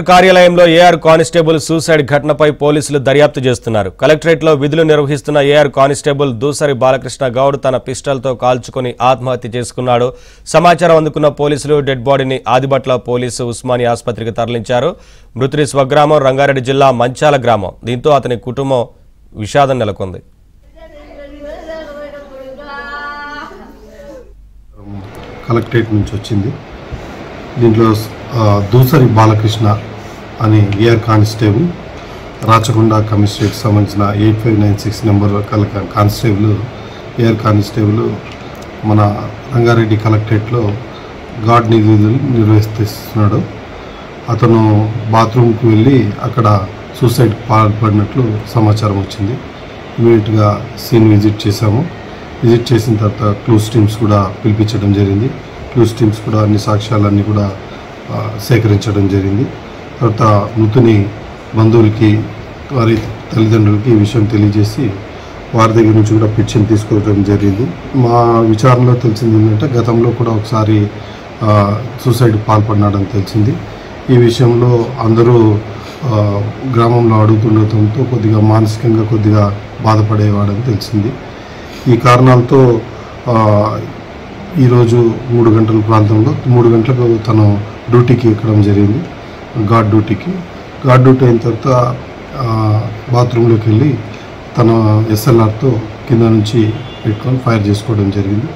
కార్యాలయంలో AR constable suicide ఘటనపై పోలీసులు దర్యాప్తు చేస్తున్నారు. కలెక్టరేట్లో విధులు నిర్వహిస్తున్న ఏఆర్ కానిస్టేబుల్ దూసరి బాలకృష్ణ గౌడ్ తన పిస్టల్తో కాల్చుకొని ఆత్మహత్య చేసుకున్నాడు. సమాచారం అందుకున్న పోలీసులు డెడ్ బాడీని ఆదిబట్ల పోలీసు ఉస్మానియా ఆసుపత్రికి తరలించారు. మృతుడి స్వగ్రామం రంగారెడ్డి జిల్లా మంచాల గ్రామం. దీంతో అతని కుటుంబం విషాదం నెలకొంది. కలెక్టరేట్ నుంచి వచ్చింది. దీంట్లో దూసరి బాలకృష్ణ అని ఏఆర్ కానిస్టేబుల్ రాచకొండ కమిషనరేట్ సంబంధించిన 8596 నెంబర్ కానిస్టేబుల్ ఏఆర్ కానిస్టేబుల్ మన రంగారెడ్డి కలెక్టరేట్లో గార్డ్ విధులు నిర్వహిస్తున్నాడు. అతను బాత్రూమ్కి వెళ్ళి అక్కడ సూసైడ్ పాల్పడినట్లు సమాచారం వచ్చింది. ఇమీడియట్గా సీన్ విజిట్ చేశాము. విజిట్ చేసిన తర్వాత క్లూస్ టీమ్స్ కూడా పిలిపించడం జరిగింది. క్లూస్ టీమ్స్ కూడా అన్ని సాక్ష్యాలన్నీ కూడా సేకరించడం జరిగింది. తర్వాత మృతుని బంధువులకి వారి తల్లిదండ్రులకి ఈ విషయం తెలియజేసి వారి దగ్గర నుంచి కూడా పిటిషన్ తీసుకోవడం జరిగింది. మా విచారణలో తెలిసింది ఏంటంటే గతంలో కూడా ఒకసారి సూసైడ్ పాల్పడినాడని తెలిసింది. ఈ విషయంలో అందరూ గ్రామంలో అడుగుతుండటంతో కొద్దిగా మానసికంగా కొద్దిగా బాధపడేవాడని తెలిసింది. ఈ కారణాలతో ఈరోజు 3 గంటల ప్రాంతంలో 3 గంటలకు తను డ్యూటీకి ఎక్కడం జరిగింది. గార్డ్ డ్యూటీ అయిన తర్వాత బాత్రూంలోకి వెళ్ళి తన SLRతో కింద నుంచి పెట్టుకొని ఫైర్ చేసుకోవడం జరిగింది.